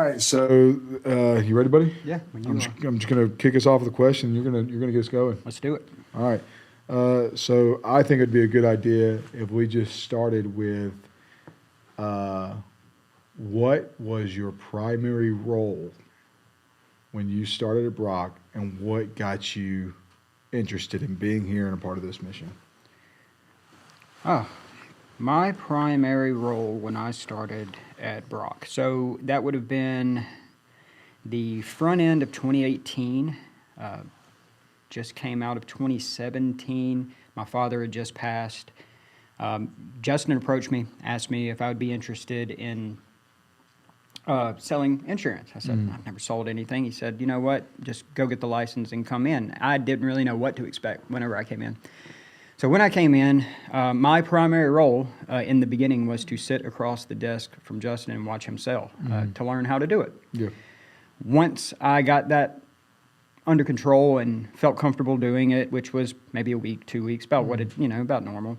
right, so you ready, buddy? Yeah, when you I'm just gonna kick us off with a question. You're gonna get us going. Let's do it. All right. So I think it'd be a good idea if we just started with what was your primary role when you started at Brock, and what got you interested in being here and a part of this mission? My primary role when I started at Brock, so that would have been the front end of 2018, just came out of 2017. My father had just passed. Justin approached me, asked me if I would be interested in selling insurance. I said, I've never sold anything. He said, you know what, just go get the license and come in. I didn't really know what to expect whenever I came in. So when I came in, my primary role in the beginning was to sit across the desk from Justin and watch him sell, to learn how to do it. Yeah. Once I got that under control and felt comfortable doing it, which was maybe a week, 2 weeks, about about normal,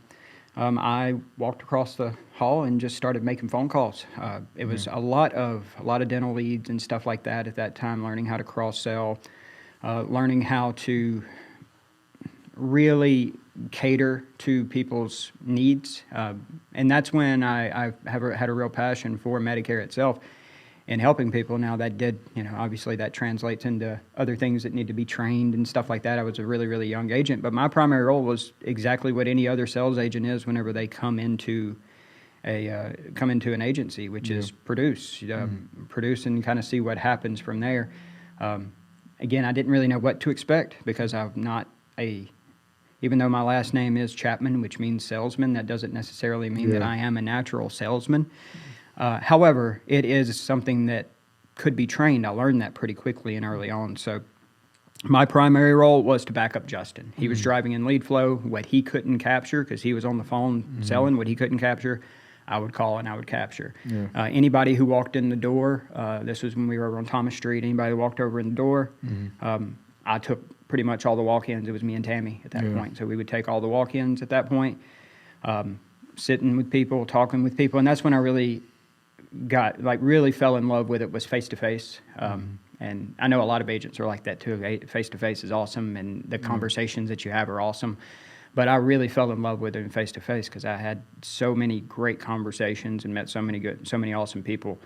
I walked across the hall and just started making phone calls. It was a lot of dental leads and stuff like that at that time, learning how to cross-sell, learning how to really cater to people's needs. And that's when I had a real passion for Medicare itself and helping people. Now that did, obviously that translates into other things that need to be trained and stuff like that. I was a really, really young agent, but my primary role was exactly what any other sales agent is whenever they come into an agency, which is produce and kind of see what happens from there. Again, I didn't really know what to expect because I'm not even though my last name is Chapman, which means salesman, that doesn't necessarily mean that I am a natural salesman. However, it is something that could be trained. I learned that pretty quickly and early on. So my primary role was to back up Justin. He was driving in lead flow. What he couldn't capture, because he was on the phone selling, what he couldn't capture, I would call and I would capture. Yeah. Anybody who walked in the door, this was when we were over on Thomas Street, anybody who walked over in the door, I took pretty much all the walk-ins. It was me and Tammy at that point. So we would take all the walk-ins at that point, sitting with people, talking with people. And that's when I really really fell in love with it, was face-to-face. And I know a lot of agents are like that too. Face-to-face is awesome, and the conversations that you have are awesome. But I really fell in love with it in face-to-face because I had so many great conversations and met so many awesome people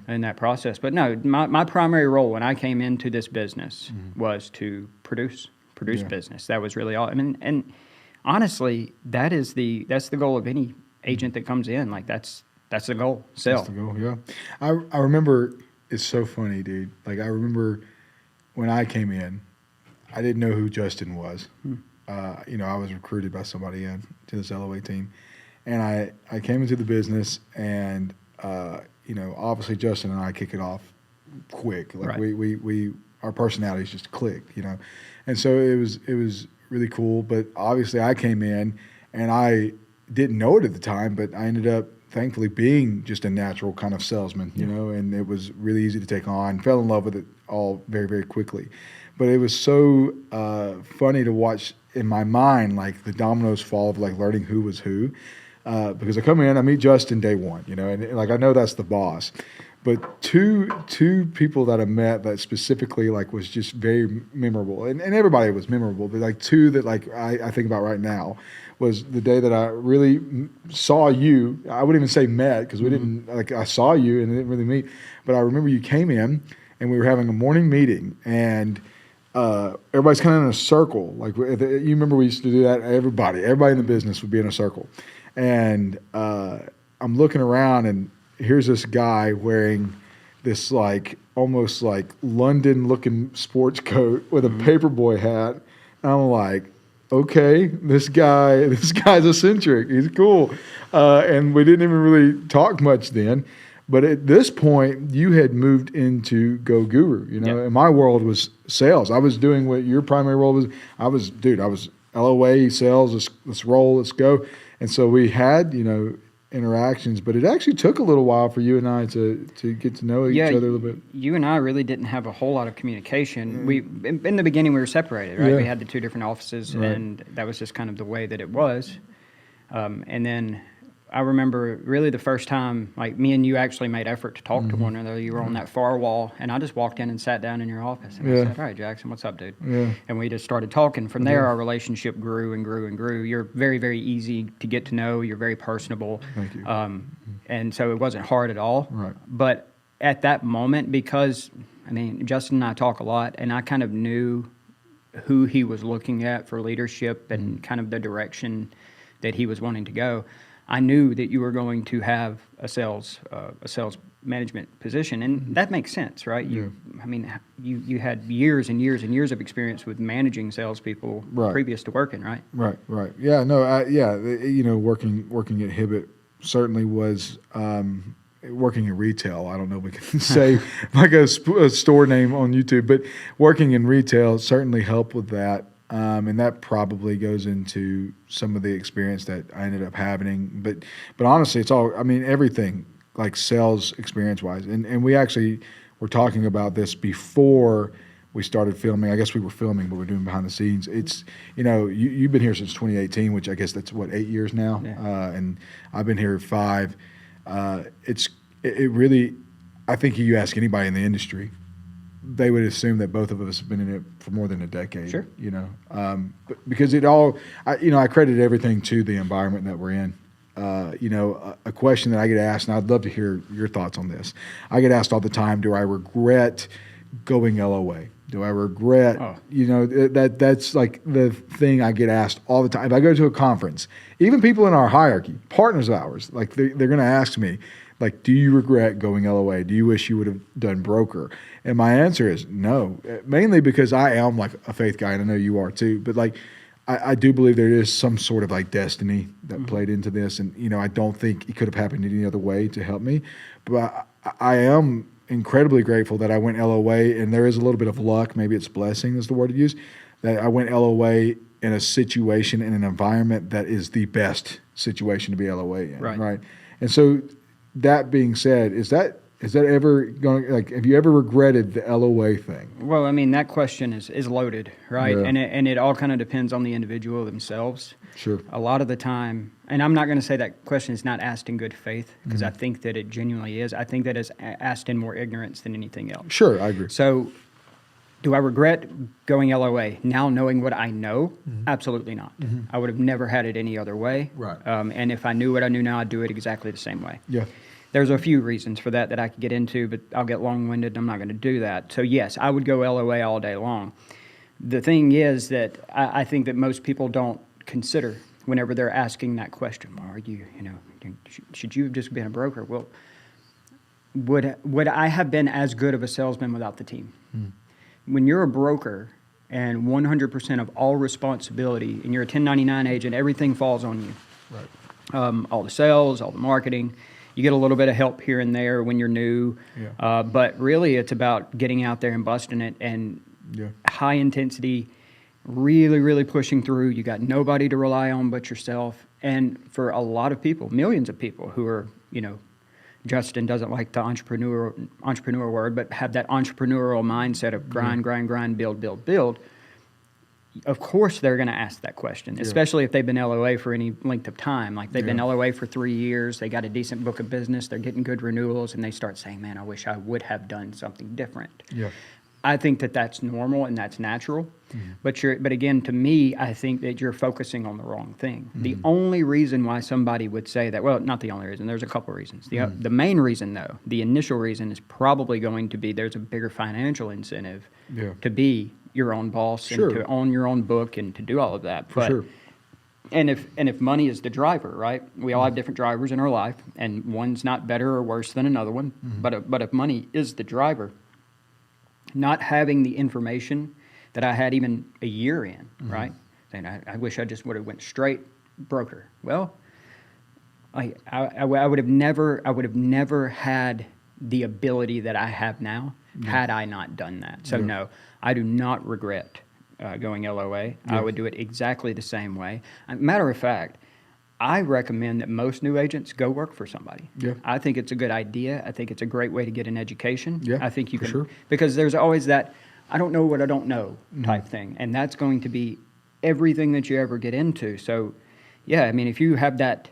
in that process. But no, my primary role when I came into this business was to produce business. That was really all. I mean, and honestly, that's the goal of any agent that comes in. Like that's the goal. Sell. That's the goal. Yeah. I remember. It's so funny, dude. Like I remember when I came in, I didn't know who Justin was. I was recruited by somebody into this LOA team, and I came into the business, and obviously Justin and I kick it off quick. Like we our personalities just clicked, and so it was really cool. But obviously I came in, and I didn't know it at the time, but I ended up thankfully being just a natural kind of salesman, and it was really easy to take on. Fell in love with it all very, very quickly. But it was so funny to watch in my mind, like the dominoes fall of like learning who was who. Because I come in, I meet Justin day one, and like I know that's the boss. But two people that I met that specifically like was just very memorable, and everybody was memorable, but like two that like I think about right now was the day that I really saw you. I wouldn't even say met because we didn't, like I saw you and didn't really meet, but I remember you came in and we were having a morning meeting, and everybody's kind of in a circle. Like you remember we used to do that. Everybody in the business would be in a circle, and I'm looking around, and here's this guy wearing this like almost like London looking sports coat with a paperboy hat. And I'm like, okay, this guy's eccentric. He's cool. And we didn't even really talk much then. But at this point, you had moved into GoGuru, and my world was sales. I was doing what your primary role was. I was LOA, sales, let's roll, let's go. And so we had, interactions, but it actually took a little while for you and I to get to know each other a little bit. You and I really didn't have a whole lot of communication. In the beginning, we were separated, right? We had the two different offices, and that was just kind of the way that it was. And then I remember really the first time, like me and you actually made effort to talk to one another. You were on that far wall, and I just walked in and sat down in your office, and I said, "All right, Jackson, what's up, dude?" And we just started talking. From there, our relationship grew and grew and grew. You're very, very easy to get to know. You're very personable. Thank you. And so it wasn't hard at all. Right. But at that moment, because, I mean, Justin and I talk a lot, and I kind of knew who he was looking at for leadership and kind of the direction that he was wanting to go. I knew that you were going to have a sales management position, and that makes sense, right? I mean, you had years and years and years of experience with managing salespeople previous to working, right? Right. Yeah, no, working at Hibbett certainly was working in retail. I don't know if we can say like a store name on YouTube, but working in retail certainly helped with that. And that probably goes into some of the experience that I ended up having. But honestly, it's all, I mean, everything like sales experience wise. And we actually were talking about this before we started filming. I guess we were filming, but we're doing behind the scenes. It's, you've been here since 2018, which I guess that's 8 years now. Yeah. And I've been here 5. It really, I think you ask anybody in the industry, they would assume that both of us have been in it for more than a decade. Sure. But because it all, I credit everything to the environment that we're in. A question that I get asked, and I'd love to hear your thoughts on this. I get asked all the time, do I regret going LOA? Do I regret, that's like the thing I get asked all the time. If I go to a conference, even people in our hierarchy, partners of ours, like they're going to ask me, like, do you regret going LOA? Do you wish you would have done broker? And my answer is no, mainly because I am like a faith guy, and I know you are too. But like, I do believe there is some sort of like destiny that played into this. And, I don't think it could have happened any other way to help me. But I am incredibly grateful that I went LOA, and there is a little bit of luck, maybe it's blessing is the word to use, that I went LOA in a situation, in an environment that is the best situation to be LOA in. Right. And so, that being said, is that ever going, like, have you ever regretted the LOA thing? Well, I mean, that question is loaded, right? Yeah. And it all kind of depends on the individual themselves. Sure. A lot of the time, and I'm not going to say that question is not asked in good faith, because I think that it genuinely is. I think that it's asked in more ignorance than anything else. Sure, I agree. So, do I regret going LOA now knowing what I know? Absolutely not. I would have never had it any other way. Right. And if I knew what I knew now, I'd do it exactly the same way. Yeah. There's a few reasons for that I could get into, but I'll get long-winded, and I'm not going to do that. So yes, I would go LOA all day long. The thing is that I think that most people don't consider whenever they're asking that question, well, are you, should you have just been a broker? Well, would I have been as good of a salesman without the team? When you're a broker and 100% of all responsibility, and you're a 1099 agent, everything falls on you. Right. All the sales, all the marketing. You get a little bit of help here and there when you're new, but really it's about getting out there and busting it, and high intensity, really, really pushing through. You got nobody to rely on but yourself. And for a lot of people, millions of people who are, Justin doesn't like the entrepreneur word, but have that entrepreneurial mindset of grind, build. Of course they're going to ask that question, especially if they've been LOA for any length of time. Like they've been LOA for 3 years, they got a decent book of business, they're getting good renewals, and they start saying, man, I wish I would have done something different. Yeah. I think that that's normal and that's natural. But again, to me, I think that you're focusing on the wrong thing. The only reason why somebody would say that, well, not the only reason, there's a couple reasons. The main reason, though, the initial reason is probably going to be there's a bigger financial incentive to be your own boss and to own your own book and to do all of that. But, and if money is the driver, right? We all have different drivers in our life, and one's not better or worse than another one. But if money is the driver, not having the information that I had even a year in, right? Saying I wish I just would have went straight broker. Well, I would have never had the ability that I have now had I not done that. So no, I do not regret going LOA. I would do it exactly the same way. Matter of fact, I recommend that most new agents go work for somebody. I think it's a good idea. I think it's a great way to get an education. I think you can, because there's always that I don't know what I don't know type thing, and that's going to be everything that you ever get into. So, yeah, I mean, if you have that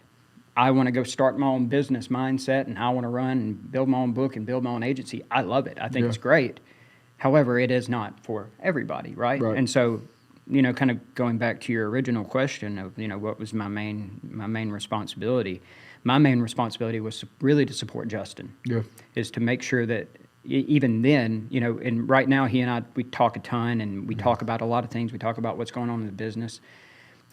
I want to go start my own business mindset, and I want to run and build my own book and build my own agency. I love it. I think it's great. However, it is not for everybody, right? And so, kind of going back to your original question of, what was my main responsibility. My main responsibility was really to support Justin. Is to make sure that even then, and right now he and I, we talk a ton, and we talk about a lot of things. We talk about what's going on in the business.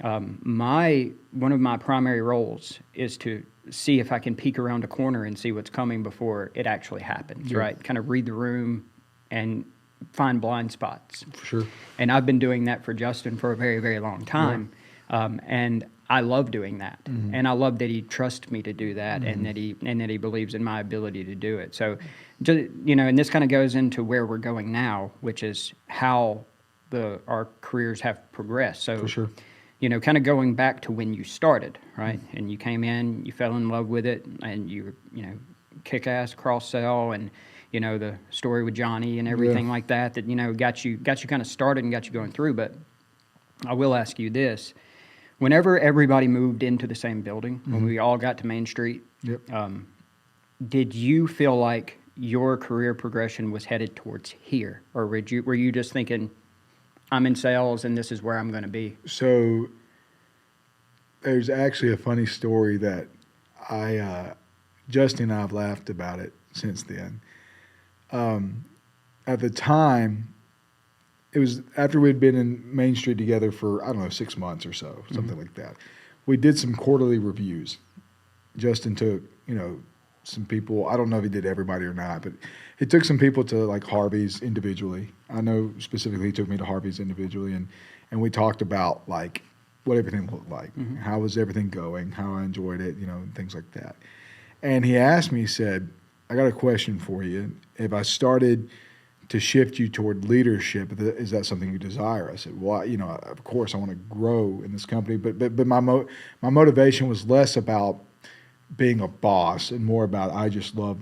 One of my primary roles is to see if I can peek around a corner and see what's coming before it actually happens, right? Kind of read the room and find blind spots. For sure. And I've been doing that for Justin for a very, very long time. And I love doing that. And I love that he trusts me to do that, and that he believes in my ability to do it. So, and this kind of goes into where we're going now, which is how our careers have progressed. So, for sure. Kind of going back to when you started, right? And you came in, you fell in love with it, and you kick-ass cross-sell, and, the story with Johnny and everything like that, got you kind of started and got you going through. But I will ask you this. Whenever everybody moved into the same building, when we all got to Main Street, did you feel like your career progression was headed towards here? Or were you just thinking, I'm in sales and this is where I'm going to be? So there's actually a funny story that Justin and I have laughed about it since then. At the time, it was after we'd been in Main Street together for, 6 months or so, something like that. We did some quarterly reviews. Justin took, some people, I don't know if he did everybody or not, but he took some people to like Harvey's individually. I know specifically he took me to Harvey's individually, and we talked about like what everything looked like, how was everything going, how I enjoyed it, and things like that. And he asked me, he said, I got a question for you. If I started to shift you toward leadership, is that something you desire? I said, well, of course I want to grow in this company, but my motivation was less about being a boss and more about I just love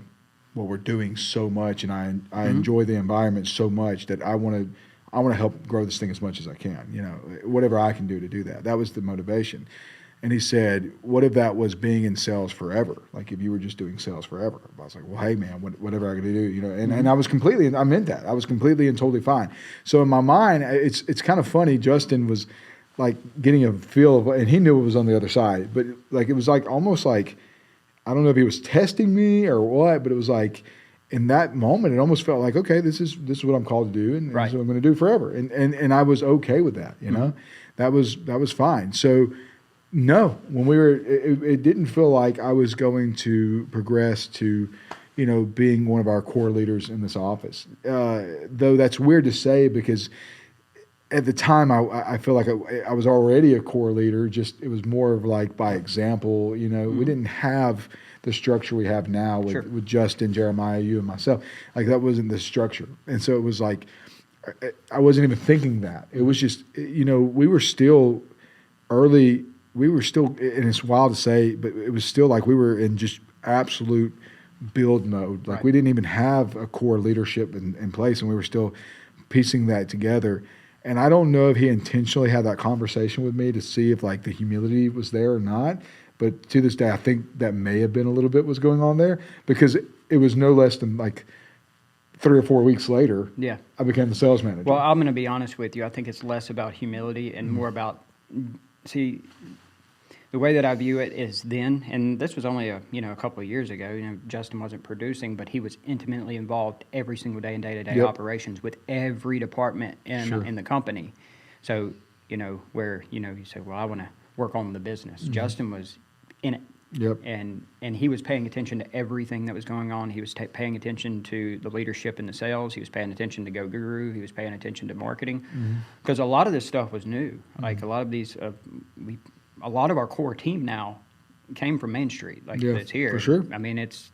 what we're doing so much, and I enjoy the environment so much that I want to help grow this thing as much as I can, whatever I can do to do that. That was the motivation. And he said, what if that was being in sales forever? Like if you were just doing sales forever? I was like, well, hey man, whatever I can do, and I meant that. I was completely and totally fine. So in my mind, it's kind of funny. Justin was like getting a feel of, and he knew it was on the other side, but like, it was like, almost like, I don't know if he was testing me or what, but it was like, in that moment, it almost felt like, okay, this is what I'm called to do, and this is what I'm going to do forever. And I was okay with that, that was fine. So no, when we were, it didn't feel like I was going to progress to, being one of our core leaders in this office. Though that's weird to say, because at the time I feel like I was already a core leader. Just it was more of like by example. We didn't have the structure we have now with Justin, Jeremiah, you, and myself. Like that wasn't the structure, and so it was like I wasn't even thinking that. It was just we were still early. We were still, and it's wild to say, but it was still like we were in just absolute build mode. Like we didn't even have a core leadership in place, and we were still piecing that together. And I don't know if he intentionally had that conversation with me to see if like the humility was there or not. But to this day, I think that may have been a little bit was going on there, because it was no less than like 3 or 4 weeks later, I became the sales manager. Well, I'm going to be honest with you. I think it's less about humility and more about, see, the way that I view it is then, and this was only a couple of years ago. Justin wasn't producing, but he was intimately involved every single day in day-to-day operations with every department in the company. So where you say, well, I want to work on the business. Justin was in it. And he was paying attention to everything that was going on. He was paying attention to the leadership and the sales. He was paying attention to GoGuru. He was paying attention to marketing, because a lot of this stuff was new. Like a lot of these, a lot of our core team now came from Main Street. Like it's here. For sure. I mean, it's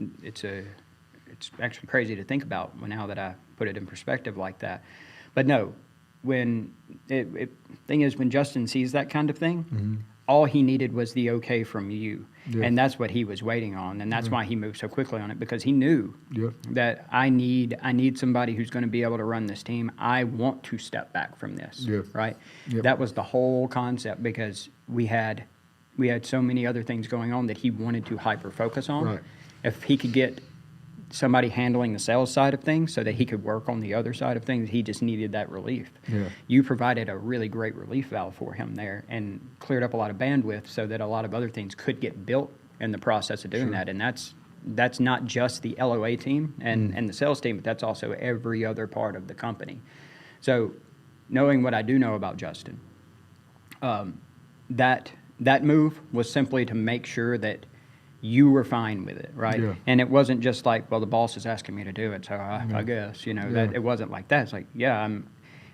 actually crazy to think about now that I put it in perspective like that. But no, when thing is, when Justin sees that kind of thing, all he needed was the okay from you. And that's what he was waiting on. And that's why he moved so quickly on it, because he knew that I need somebody who's going to be able to run this team. I want to step back from this, right? That was the whole concept, because we had we had so many other things going on that he wanted to hyper focus on. Right. If he could get somebody handling the sales side of things so that he could work on the other side of things, he just needed that relief. Yeah. You provided a really great relief valve for him there and cleared up a lot of bandwidth so that a lot of other things could get built in the process of doing that. And that's not just the LOA team and the sales team, but that's also every other part of the company. So knowing what I do know about Justin, that move was simply to make sure that you were fine with it, right? Yeah. And it wasn't just like, well, the boss is asking me to do it, so I guess, that it wasn't like that. It's like, yeah,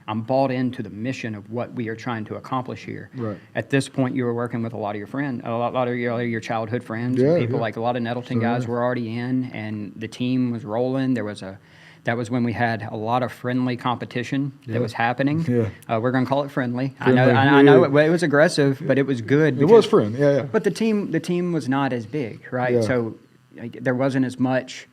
I'm bought into the mission of what we are trying to accomplish here. Right. At this point, you were working with a lot of your friends, a lot of your childhood friends, Yeah, and people yeah. like a lot of Nettleton guys were already in, and the team was rolling. That was when we had a lot of friendly competition that was happening. Yeah. We're going to call it friendly. Friendly, I know it was aggressive, but it was good. It was friend, yeah. But the team was not as big, right? Yeah. So there wasn't as much,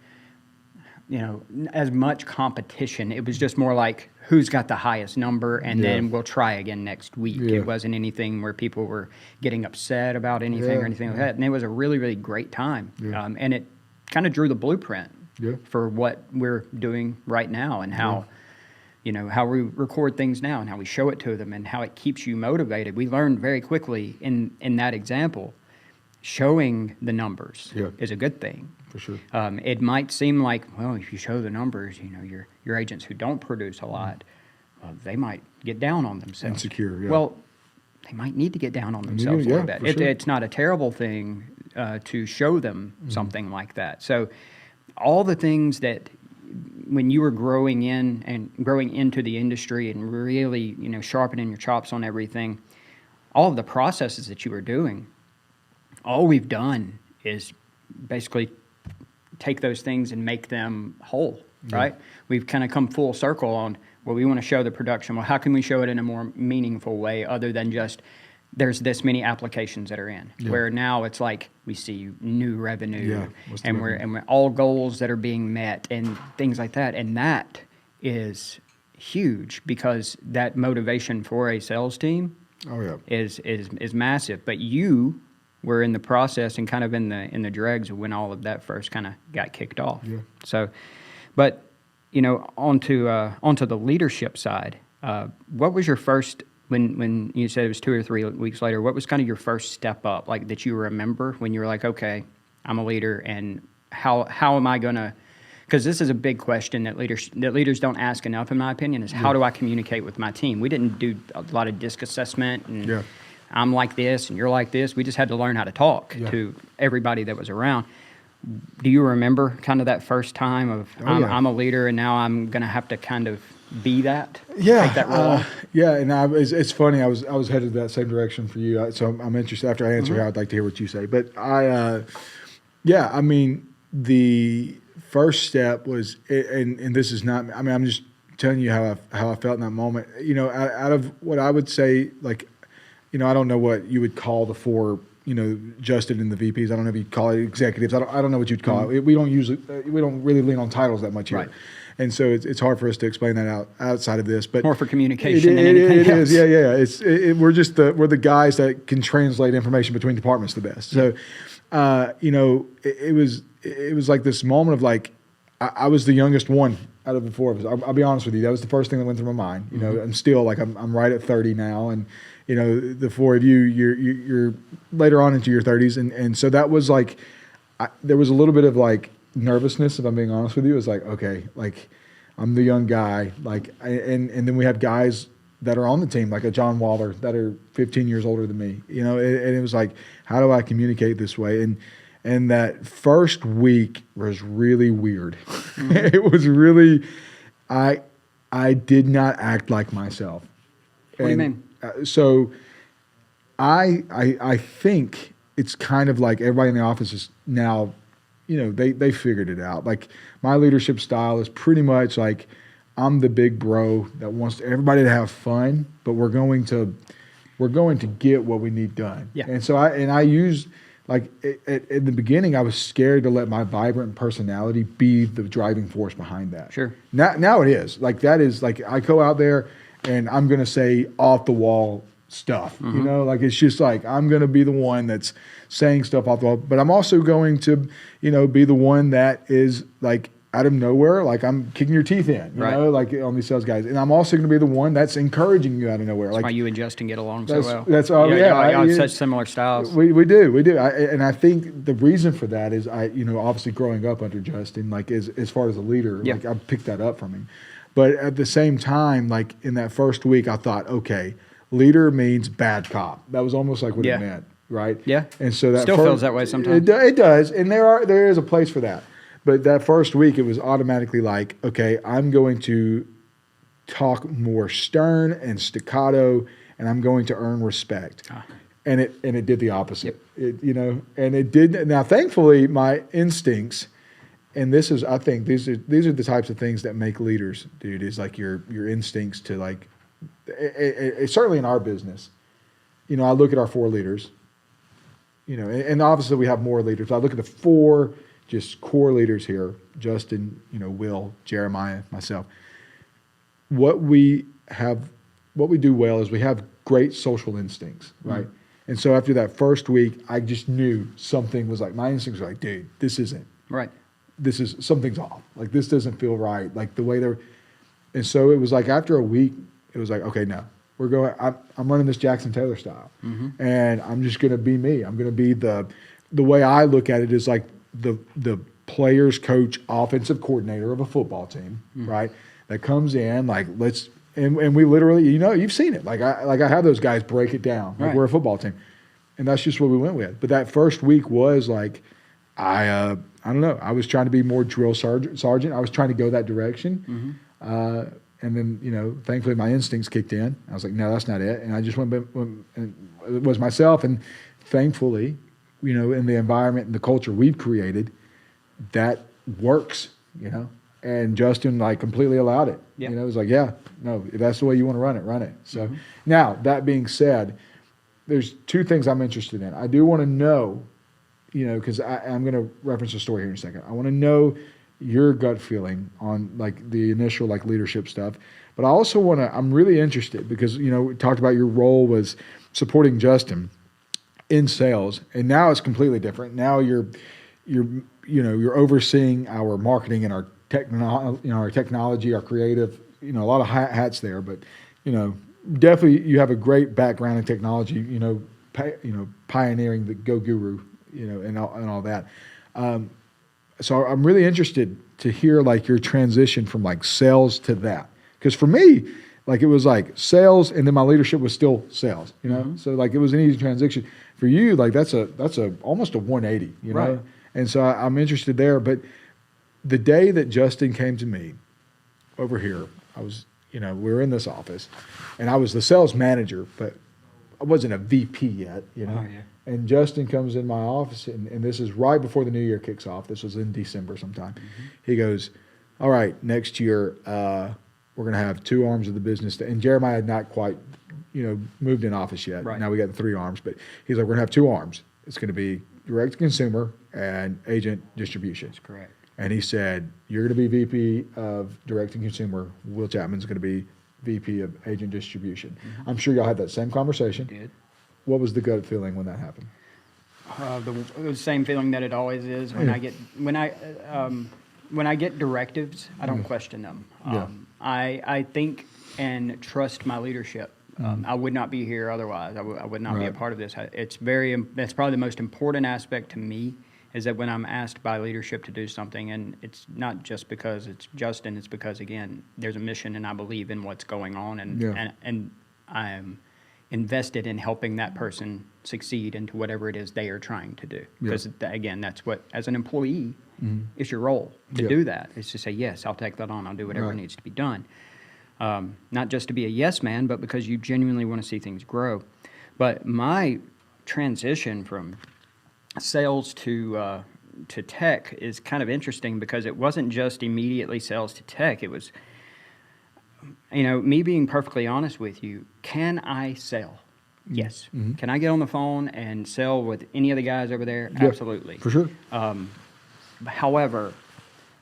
as much competition. It was just more like who's got the highest number, and then we'll try again next week. Yeah. It wasn't anything where people were getting upset about anything or anything like that. And it was a really, really great time. Yeah. And it kind of drew the blueprint Yeah. for what we're doing right now and how, how we record things now and how we show it to them and how it keeps you motivated. We learned very quickly in that example, showing the numbers is a good thing. For sure. It might seem like, well, if you show the numbers, your agents who don't produce a lot, they might get down on themselves. Insecure, yeah. Well, they might need to get down on themselves a little bit. for sure. It's not a terrible thing to show them something like that. So all the things that when you were growing into the industry and really, sharpening your chops on everything, all of the processes that you were doing, all we've done is basically take those things and make them whole, right? We've kind of come full circle on, well, we want to show the production. Well, how can we show it in a more meaningful way other than just there's this many applications that are in, where now it's like we see new revenue and we're all goals that are being met and things like that. And that is huge because that motivation for a sales team is massive. But you were in the process and kind of in the dregs of when all of that first kind of got kicked off. Yeah. So, but onto the leadership side, what was your first? When you said it was 2 or 3 weeks later, what was kind of your first step up, like that you remember when you were like, okay, I'm a leader, and how am I gonna? Because this is a big question that leaders don't ask enough, in my opinion, is how do I communicate with my team? We didn't do a lot of disc assessment, and I'm like this and you're like this. We just had to learn how to talk to everybody that was around. Do you remember kind of that first time of I'm a leader and now I'm gonna have to kind of be that? Take that role and it's funny. I was headed that same direction for you. So I'm interested. After I answer, I'd like to hear what you say. But I mean, the first step was, and this is not. I mean, I'm just telling you how I felt in that moment. Out of what I would say, like, I don't know what you would call the 4. Justin and the VPs. I don't know if you'd call it executives. I don't know what you'd call it. We don't really lean on titles that much here. Right. And so it's hard for us to explain that outside of this, but more for communication than anything else. It is. We're the guys that can translate information between departments the best. So, it was like this moment of like, I was the youngest one out of the 4 of us. I'll be honest with you. That was the first thing that went through my mind. I'm still like, I'm right at 30 now. And, the 4 of you, you're later on into your 30s. And so that was like, there was a little bit of like nervousness, if I'm being honest with you. It was like, okay, like I'm the young guy. Like, and then we have guys that are on the team, like a John Waller, that are 15 years older than me, and it was like, how do I communicate this way? And that first week was really weird. It was really, I did not act like myself. What do you mean? So I think it's kind of like everybody in the office is now, they figured it out. Like my leadership style is pretty much like, I'm the big bro that wants everybody to have fun, but we're going to get what we need done. Yeah. And so I use, like, in the beginning, I was scared to let my vibrant personality be the driving force behind that. Sure. Now it is. Like, that is, like, I go out there and I'm going to say off the wall stuff, you know, like it's just like I'm going to be the one that's saying stuff off the wall, but I'm also going to, you know, be the one that is like out of nowhere, like I'm kicking your teeth in, you know, like on these sales guys, and I'm also going to be the one that's encouraging you out of nowhere. That's like why you and Justin get along so well. That's all. Yeah, y'all have such similar styles. We do. And I think the reason for that is you know, obviously growing up under Justin, like as far as a leader, like I picked that up from him. But at the same time, like in that first week, I thought, okay, leader means bad cop. That was almost like what it meant, right? Yeah. And so that still feels that way sometimes. It does, and there is a place for that. But that first week, it was automatically like, okay, I'm going to talk more stern and staccato, and I'm going to earn respect. And it did the opposite. It, you know, and it did. Now, thankfully, my instincts, and this is, I think, these are the types of things that make leaders, dude. Is like your instincts to like, certainly in our business. You know, I look at our 4 leaders. You know, and obviously we have more leaders. I look at the 4 just core leaders here: Justin, you know, Will, Jeremiah, myself. What we do well is we have great social instincts, right? Mm-hmm. And so after that first week, I just knew something was like, my instincts were like, dude, this isn't right. Something's off. Like this doesn't feel right. Like the way they're, and so it was like after a week, it was like, okay, no, we're going. I'm running this Jackson Taylor style, and I'm just going to be me. I'm going to be the way I look at it is like the players coach, offensive coordinator of a football team, right? That comes in like and we literally, you know, you've seen it. Like I have those guys break it down. Like we're a football team, and that's just what we went with. But that first week was like, I don't know. I was trying to be more drill sergeant. I was trying to go that direction. And then, you know, thankfully my instincts kicked in. I was like, no, that's not it. And I just went and it was myself. And thankfully, you know, in the environment and the culture we've created, that works, you know. And Justin like completely allowed it. Yep. You know, it was like, yeah, no, if that's the way you want to run it. So now that being said, there's 2 things I'm interested in. I do want to know, you know, because I'm going to reference a story here in a second. I want to know your gut feeling on like the initial like leadership stuff, but I also want to, I'm really interested because, you know, we talked about your role was supporting Justin in sales, and now it's completely different. Now you're overseeing our marketing and our technology, our creative, you know, a lot of hats there, but, you know, definitely you have a great background in technology, you know, pioneering the GoGuru, you know, and all that. So I'm really interested to hear like your transition from like sales to that. Because for me, like it was like sales and then my leadership was still sales, you know? So like it was an easy transition. For you, like that's almost a 180, you know? Right. And so I'm interested there. But the day that Justin came to me over here, I was, you know, we were in this office and I was the sales manager, but I wasn't a VP yet, you know? Oh, yeah. And Justin comes in my office, and this is right before the new year kicks off. This was in December sometime. He goes, all right, next year we're going to have 2 arms of the business. And Jeremiah had not quite, you know, moved in office yet. Right. Now we got the 3 arms. But he's like, we're going to have 2 arms. It's going to be direct to consumer and agent distribution. That's correct. And he said, you're going to be VP of direct to consumer. Will Chapman's going to be VP of agent distribution. I'm sure y'all had that same conversation. We did. What was the gut feeling when that happened? The same feeling that it always is when I get directives. I don't question them. I think and trust my leadership. I would not be here otherwise. I would not be a part of this. That's probably the most important aspect to me, is that when I'm asked by leadership to do something, and it's not just because it's Justin, it's because, again, there's a mission and I believe in what's going on, and I'm invested in helping that person succeed into whatever it is they are trying to do. Because, again, that's what, as an employee, it's your role to do that. It's to say, yes, I'll take that on. I'll do whatever needs to be done. Not just to be a yes man, but because you genuinely want to see things grow. But my transition from sales to tech is kind of interesting, because it wasn't just immediately sales to tech. It was, you know, me being perfectly honest with you, can I sell? Yes. Can I get on the phone and sell with any of the guys over there? Yeah, absolutely. For sure. However,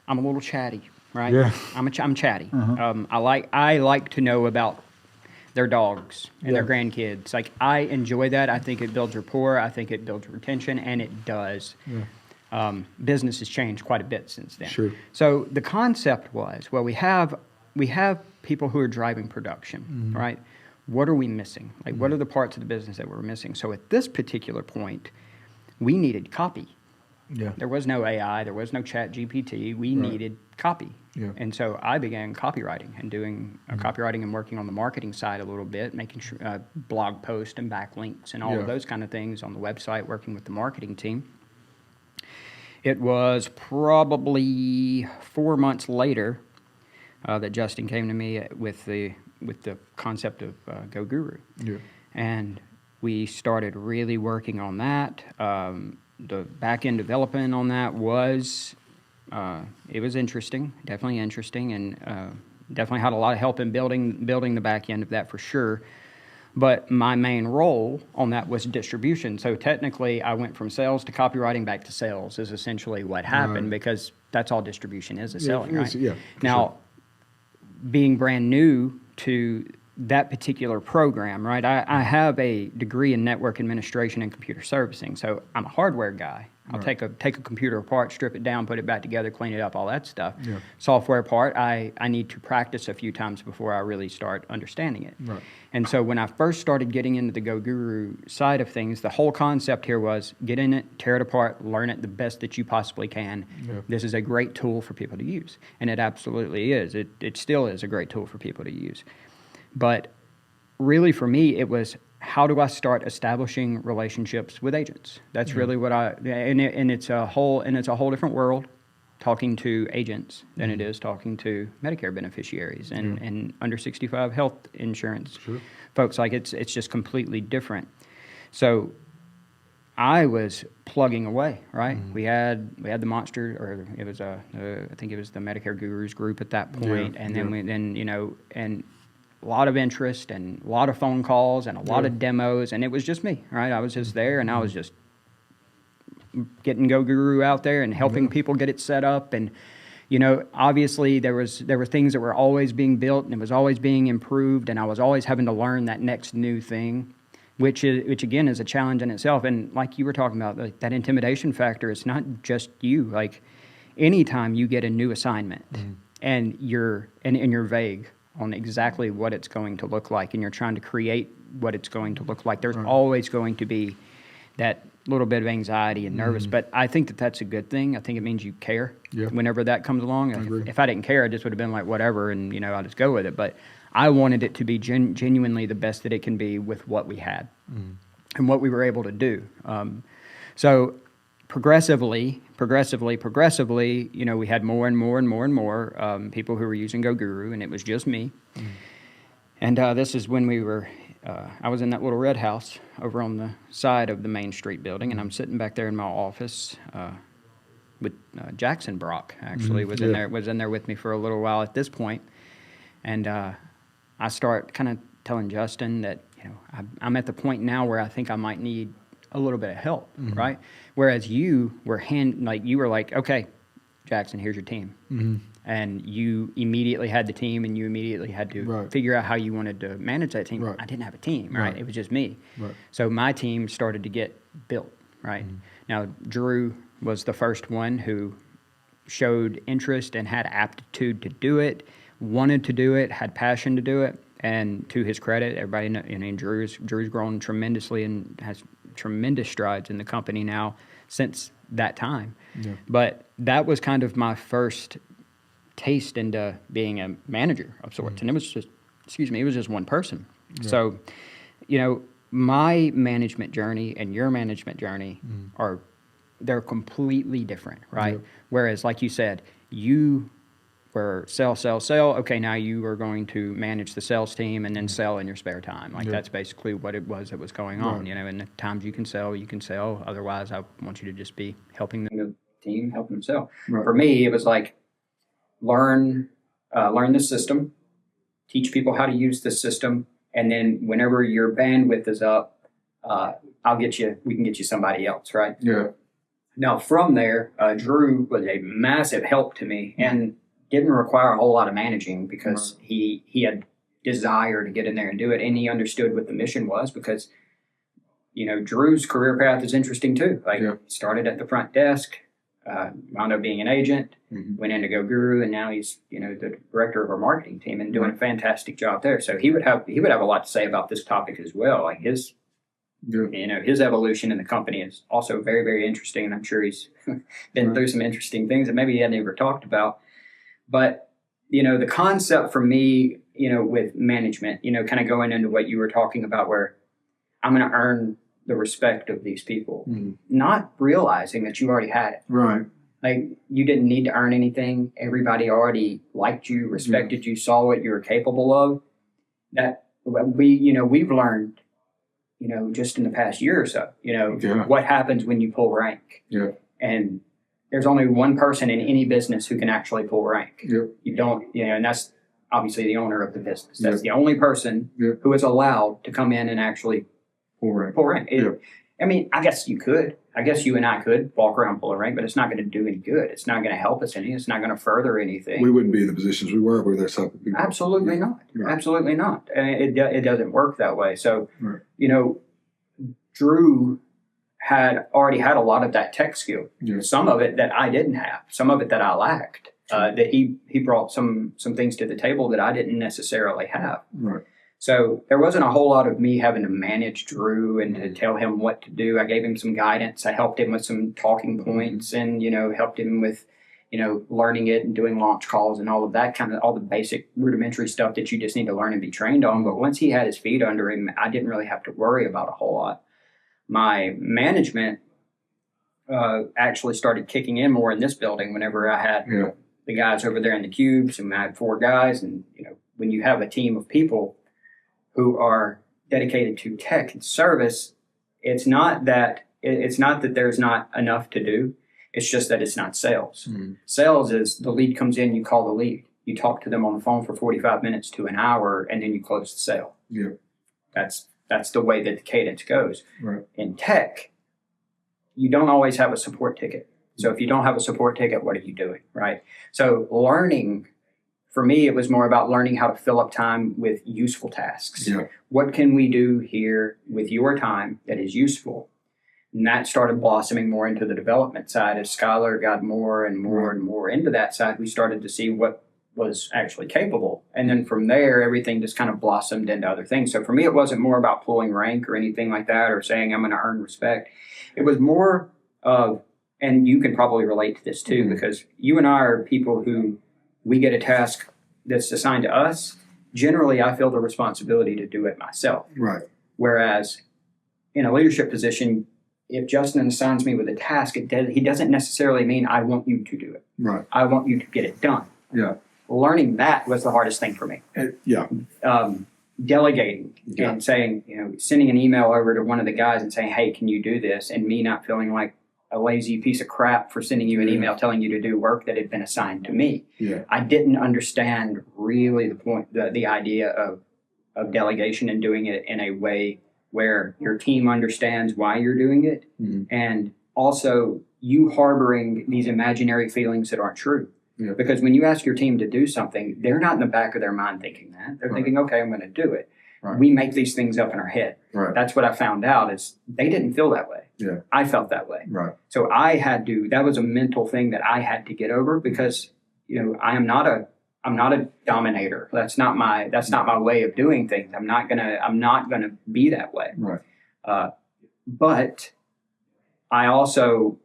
I'm a little chatty, right? Yeah. I'm chatty. I like to know about their dogs and their Yeah. grandkids. Like, I enjoy that. I think it builds rapport. I think it builds retention, and it does. Yeah. Business has changed quite a bit since then. Sure. So the concept was, well, we have people who are driving production, right? What are we missing? Like, what are the parts of the business that we're missing? So at this particular point, we needed copy. Yeah. There was no AI. There was no chat GPT. We needed copy. Yeah. And so I began copywriting and doing copywriting and working on the marketing side a little bit, making sure blog posts and backlinks and all of those kind of things on the website, working with the marketing team. It was probably 4 months later that Justin came to me with the concept of GoGuru. Yeah. And we started really working on that. The back-end development on that was, it was interesting, definitely interesting, and definitely had a lot of help in building the back end of that for sure. But my main role on that was distribution. So technically, I went from sales to copywriting back to sales is essentially what happened, because that's all distribution is selling, right? Yeah. Now, being brand new to that particular program, right? I have a degree in network administration and computer servicing, so I'm a hardware guy. I'll take a computer apart, strip it down, put it back together, clean it up, all that stuff. Yeah. Software part, I need to practice a few times before I really start understanding it. Right. And so when I first started getting into the GoGuru side of things, the whole concept here was get in it, tear it apart, learn it the best that you possibly can. Yeah. This is a great tool for people to use. And it absolutely is. It still is a great tool for people to use. But really for me, it was, how do I start establishing relationships with agents? That's really what it's a whole different world talking to agents than it is talking to Medicare beneficiaries and under 65 health insurance folks. Like, it's just completely different. So I was plugging away, right? We had the monster, or it was I think it was the Medicare Gurus group at that point, and then and a lot of interest and a lot of phone calls and a lot of demos, and it was just me, right? I was just there, and I was just getting GoGuru out there and helping people get it set up. And obviously there were things that were always being built, and it was always being improved, and I was always having to learn that next new thing, which again is a challenge in itself. And like you were talking about, like, that intimidation factor, it's not just you. Like, anytime you get a new assignment and you're vague on exactly what it's going to look like, and you're trying to create what it's going to look like, there's always going to be that little bit of anxiety and nervous. But I think that that's a good thing. I think it means you care whenever that comes along. If I didn't care, I just would have been like, whatever, and I'll just go with it. But I wanted it to be genuinely the best that it can be with what we had and what we were able to do. So progressively, we had more and more people who were using GoGuru, and it was just me. And this is when we were, I was in that little red house over on the side of the Main Street building, and I'm sitting back there in my office with Jackson Brock, actually, was in there with me for a little while at this point. And I start kind of telling Justin that, I'm at the point now where I think I might need a little bit of help, right? Whereas you were like, okay, Jackson, here's your team. And you immediately had the team, and you immediately had to figure out how you wanted to manage that team. I didn't have a team, right? It was just me. So my team started to get built, right? Now, Drew was the first one who showed interest and had aptitude to do it, wanted to do it, had passion to do it. And to his credit, everybody knows, Drew's grown tremendously and has tremendous strides in the company now since that time. But that was kind of my first taste into being a manager of sorts. And it was just one person. So, my management journey and your management journey they're completely different, right? Whereas, like you said, you were sell. Okay, now you are going to manage the sales team and then sell in your spare time. Like, that's basically what it was that was going on. And the times you can sell. Otherwise, I want you to just be helping the team, helping them sell. For me, it was like, learn the system, teach people how to use the system, and then whenever your bandwidth is up, we can get you somebody else, right? Now, from there, Drew was a massive help to me and didn't require a whole lot of managing, because he had desire to get in there and do it. And he understood what the mission was because, Drew's career path is interesting too. Like started at the front desk, wound up being an agent, went into GoGuru, and now he's, the director of our marketing team and doing a fantastic job there. So he would have a lot to say about this topic as well. Like his evolution in the company is also very, very interesting. And I'm sure he's been through some interesting things that maybe he hadn't ever talked about. But, the concept for me, with management, kind of going into what you were talking about, where I'm going to earn the respect of these people, not realizing that you already had it. Right. Like you didn't need to earn anything. Everybody already liked you, respected you, saw what you were capable of. That we've learned, just in the past year or so, what happens when you pull rank. Yeah. And there's only one person in any business who can actually pull rank. Yep. You don't, and that's obviously the owner of the business. That's the only person who is allowed to come in and actually pull rank. I mean, I guess you could. I guess you and I could walk around pull a rank, but it's not going to do any good. It's not going to help us any. It's not going to further anything. We wouldn't be in the positions we were with there's helping people. Absolutely not. Right. Absolutely not. And it doesn't work that way. So, Drew had already had a lot of that tech skill. Yeah. Some of it that I didn't have. Some of it that I lacked. That he brought some things to the table that I didn't necessarily have. Right. So there wasn't a whole lot of me having to manage Drew and to tell him what to do. I gave him some guidance. I helped him with some talking points and, helped him with, learning it and doing launch calls and all of that all the basic rudimentary stuff that you just need to learn and be trained on. But once he had his feet under him, I didn't really have to worry about a whole lot. My management actually started kicking in more in this building whenever I had the guys over there in the cubes, and I had 4 guys. And, when you have a team of people who are dedicated to tech and service, it's not that there's not enough to do. It's just that it's not sales. Sales is the lead comes in, you call the lead. You talk to them on the phone for 45 minutes to an hour, and then you close the sale. Yeah. That's the way that the cadence goes. Right. In tech, you don't always have a support ticket. So if you don't have a support ticket, what are you doing, right? So learning, for me, it was more about learning how to fill up time with useful tasks. Yeah. What can we do here with your time that is useful? And that started blossoming more into the development side. As Skylar got more and more and more into that side, we started to see what was actually capable. And then from there, everything just kind of blossomed into other things. So for me, it wasn't more about pulling rank or anything like that or saying I'm going to earn respect. It was more of, and you can probably relate to this too, because you and I are people who, we get a task that's assigned to us. Generally, I feel the responsibility to do it myself. Right. Whereas in a leadership position, if Justin assigns me with a task, he doesn't necessarily mean I want you to do it. Right. I want you to get it done. Yeah. Learning that was the hardest thing for me. Delegating and saying, sending an email over to one of the guys and saying, hey, can you do this? And me not feeling like a lazy piece of crap for sending you an email telling you to do work that had been assigned to me. Yeah. I didn't understand really the idea of delegation and doing it in a way where your team understands why you're doing it. And also you harboring these imaginary feelings that aren't true. Yeah. Because when you ask your team to do something, they're not in the back of their mind thinking that. They're thinking, okay, I'm going to do it. Right. We make these things up in our head. Right. That's what I found out is they didn't feel that way. Yeah. I felt that way. Right. So that was a mental thing that I had to get over because, I'm not a dominator. That's not my way of doing things. I'm not gonna be that way. Right. But I also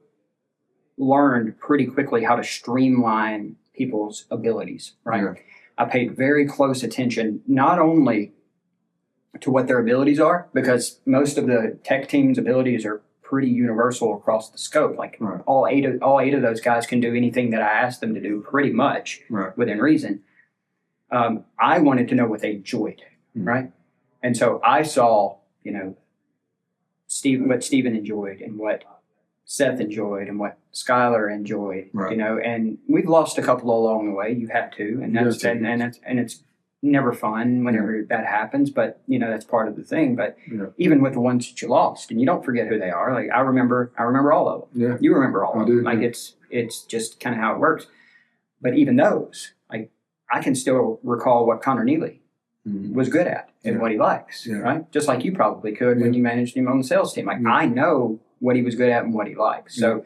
learned pretty quickly how to streamline people's abilities. Right. Yeah. I paid very close attention, not only to what their abilities are, because most of the tech team's abilities are pretty universal across the scope. Like all eight of those guys can do anything that I asked them to do pretty much within reason. I wanted to know what they enjoyed, right? And so I saw, what Steven enjoyed and what Seth enjoyed and what Skylar enjoyed, and we've lost a couple along the way. You have to, and it's never fun whenever that happens, but that's part of the thing. But even with the ones that you lost, and you don't forget who they are. Like I remember all of them. Yeah. You remember all of them. Like it's just kind of how it works. But even those, like I can still recall what Connor Neely was good at and what he likes, right? Just like you probably could when you managed him on the sales team. Like, I know what he was good at and what he likes. So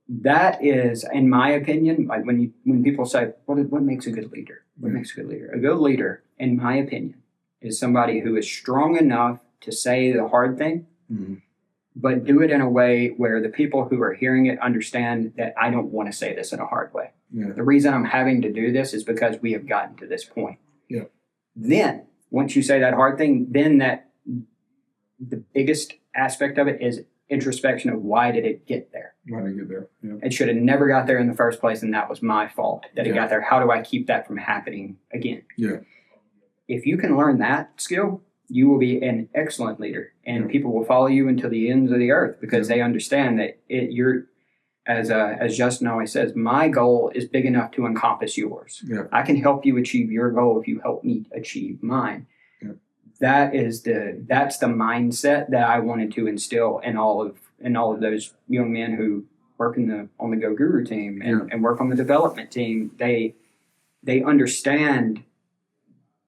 that is, in my opinion, like when people say, what makes a good leader? What makes a good leader? A good leader, in my opinion, is somebody who is strong enough to say the hard thing, but do it in a way where the people who are hearing it understand that I don't want to say this in a hard way. The reason I'm having to do this is because we have gotten to this point. Then, once you say that hard thing, then the biggest aspect of it is introspection of why did it get there? Why did it get there? It should have never got there in the first place, and that was my fault that it got there. How do I keep that from happening again? If you can learn that skill, you will be an excellent leader, and people will follow you until the ends of the earth because they understand that you're, as Justin always says, my goal is big enough to encompass yours. I can help you achieve your goal if you help me achieve mine. That's the mindset that I wanted to instill in all of those young men who work on the GoGuru team and work on the development team. They understand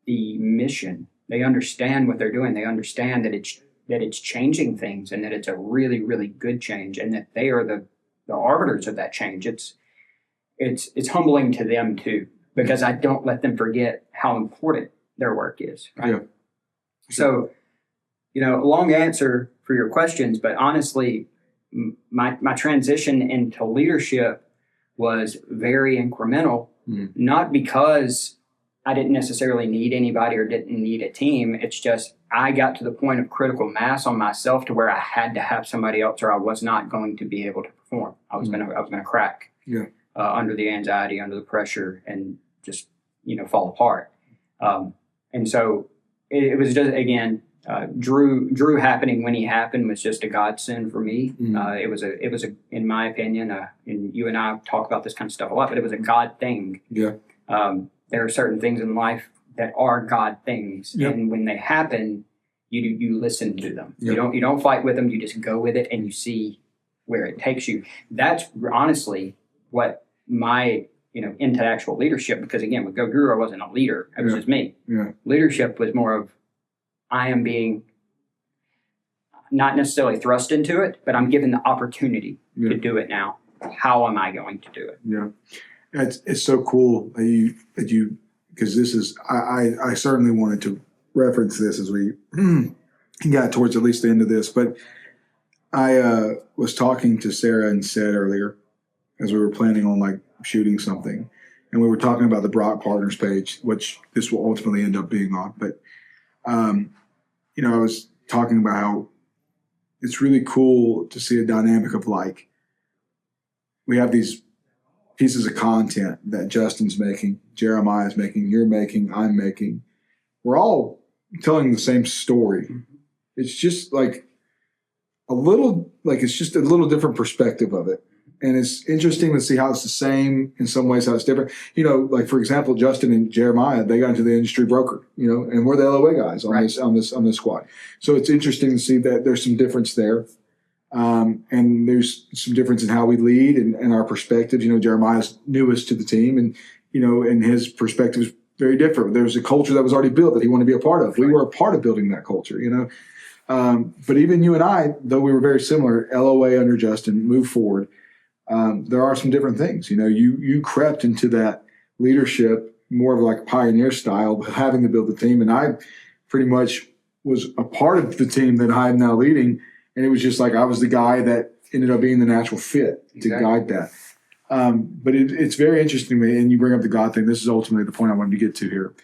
the mission. They understand what they're doing. They understand that it's changing things and that it's a really, really good change and that they are the arbiters of that change. It's humbling to them too, because I don't let them forget how important their work is. Right? So, a long answer for your questions, but honestly, my transition into leadership was very incremental, not because I didn't necessarily need anybody or didn't need a team. It's just I got to the point of critical mass on myself to where I had to have somebody else or I was not going to be able to perform. I was gonna crack under the anxiety, under the pressure, and just fall apart. And so it was just, again, Drew happening when he happened was just a godsend for me. It was a in my opinion, and you and I talk about this kind of stuff a lot, but it was a God thing. There are certain things in life that are God things, and when they happen, you listen to them. You don't fight with them. You just go with it, and you see where it takes you. That's honestly what my into actual leadership. Because again, with GoGuru, I wasn't a leader. It was just me. Leadership was more of I am being not necessarily thrust into it, but I'm given the opportunity to do it now. How am I going to do it? It's so cool that you because this is I certainly wanted to reference this as we got towards at least the end of this, but I was talking to Sarah and Sid earlier as we were planning on like shooting something, and we were talking about the Brock Partners page, which this will ultimately end up being on. But I was talking about how it's really cool to see a dynamic of like we have these pieces of content that Justin's making, Jeremiah's making, you're making, I'm making. We're all telling the same story. It's just like it's just a little different perspective of it. And it's interesting to see how it's the same in some ways, how it's different. Like for example, Justin and Jeremiah, they got into the industry broker, and we're the LOA guys on this squad. So it's interesting to see that there's some difference there. And there's some difference in how we lead and our perspectives. Jeremiah's newest to the team and his perspective is very different. There was a culture that was already built that he wanted to be a part of. We were a part of building that culture, But even you and I, though we were very similar, LOA under Justin, moved forward. There are some different things. You crept into that leadership more of like pioneer style, but having to build the team. And I pretty much was a part of the team that I'm now leading. And it was just like I was the guy that ended up being the natural fit to guide that. But it's very interesting to me. And you bring up the God thing. This is ultimately the point I wanted to get to here.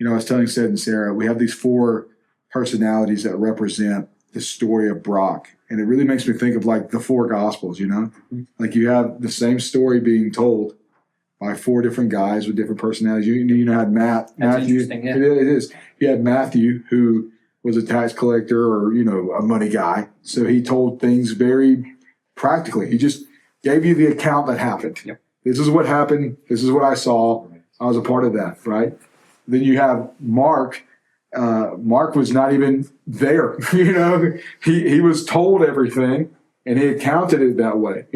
I was telling Sid and Sarah, we have these 4 personalities that represent the story of Brock. And it really makes me think of like the 4 Gospels, Like you have the same story being told by 4 different guys with different personalities. You had Matthew. Interesting, yeah. It is. You had Matthew, who was a tax collector or, a money guy. So he told things very practically. He just gave you the account that happened. This is what happened. This is what I saw. I was a part of that, right? Then you have Mark. Mark was not even there. He was told everything and he accounted it that way.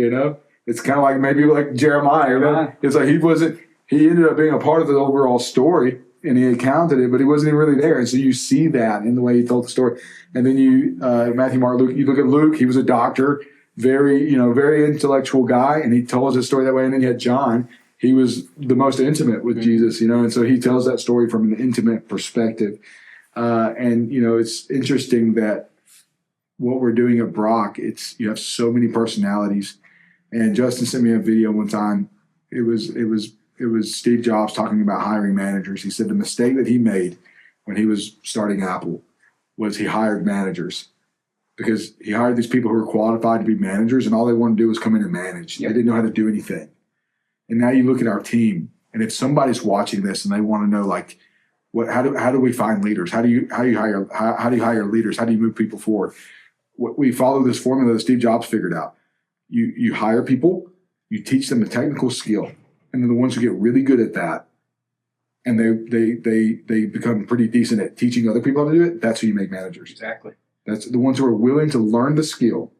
It's kind of like maybe like Jeremiah. It's like he ended up being a part of the overall story, and he accounted it, but he wasn't even really there. And so you see that in the way he told the story. And then you, Matthew, Mark, Luke, you look at Luke, he was a doctor, very intellectual guy, and he tells his story that way. And then you had John, he was the most intimate with Jesus, and so he tells that story from an intimate perspective. And it's interesting that what we're doing at Brock, you have so many personalities. And Justin sent me a video one time. It was Steve Jobs talking about hiring managers. He said the mistake that he made when he was starting Apple was he hired managers, because he hired these people who were qualified to be managers, and all they wanted to do was come in and manage. They didn't know how to do anything. And now you look at our team, and if somebody's watching this and they want to know, like, how do we find leaders? How do you hire leaders? How do you move people forward? We follow this formula that Steve Jobs figured out. You hire people, you teach them a technical skill, and then the ones who get really good at that, and they become pretty decent at teaching other people how to do it, that's who you make managers. Exactly. That's the ones who are willing to learn the skill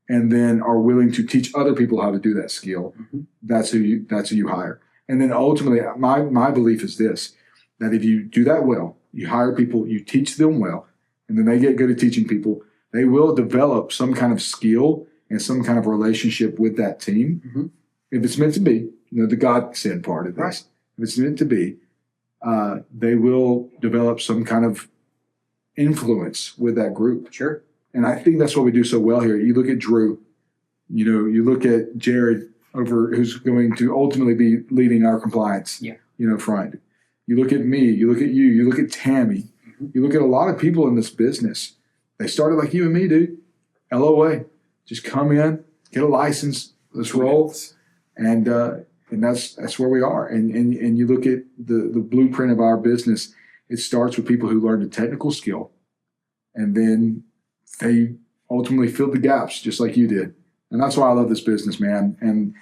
and then are willing to teach other people how to do that skill. Mm-hmm. That's who you hire. And then ultimately, my belief is this, that if you do that well, you hire people, you teach them well, and then they get good at teaching people, they will develop some kind of skill and some kind of relationship with that team. Mm-hmm. If it's meant to be, the God sent part of this. Right. If it's meant to be, they will develop some kind of influence with that group. Sure. And I think that's what we do so well here. You look at Drew, you look at Jared who's going to ultimately be leading our compliance, front. You look at me, you look at you look at Tammy, mm-hmm. You look at a lot of people in this business. They started like you and me, dude. LOA, just come in, get a license, let's roll, and that's where we are. And you look at the blueprint of our business. It starts with people who learn the technical skill, and then they ultimately fill the gaps just like you did. And that's why I love this business, man. And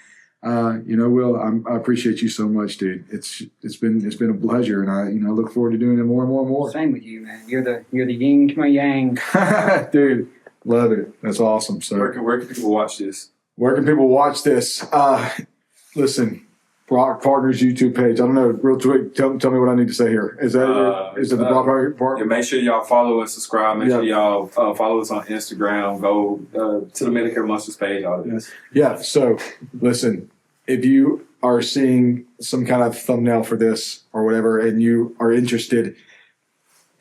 Will, I appreciate you so much, dude. It's been a pleasure, and I look forward to doing it more and more and more. Same with you, man. You're the yin to my yang, dude. Love it. That's awesome. So where can people watch this? Where can people watch this? Listen, Brock Partners YouTube page. I don't know. Real quick, tell me what I need to say here. Is it the Brock Partners? Yeah, make sure y'all follow us, subscribe. Make sure y'all follow us on Instagram. Go to the Medicare Monsters page. All of this. Yeah. So listen, if you are seeing some kind of thumbnail for this or whatever, and you are interested,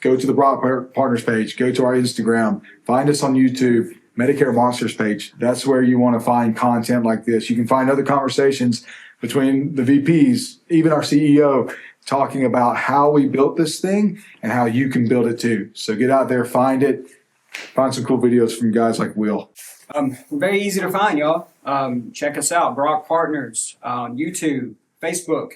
go to the Brock Partners page. Go to our Instagram. Find us on YouTube. Medicare Monsters page. That's where you want to find content like this. You can find other conversations between the VPs, even our CEO, talking about how we built this thing and how you can build it too. So get out there, find it, find some cool videos from guys like Will. We're very easy to find, y'all. Check us out, Brock Partners, on YouTube, Facebook,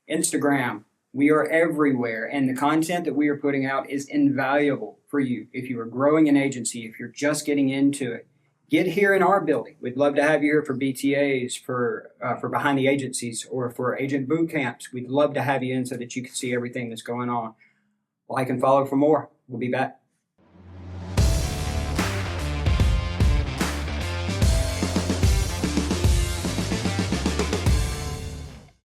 Instagram. We are everywhere, and the content that we are putting out is invaluable for you. If you are growing an agency, if you're just getting into it, get here in our building. We'd love to have you here for BTAs, for behind the agencies, or for agent boot camps. We'd love to have you in so that you can see everything that's going on. Like and follow for more. We'll be back.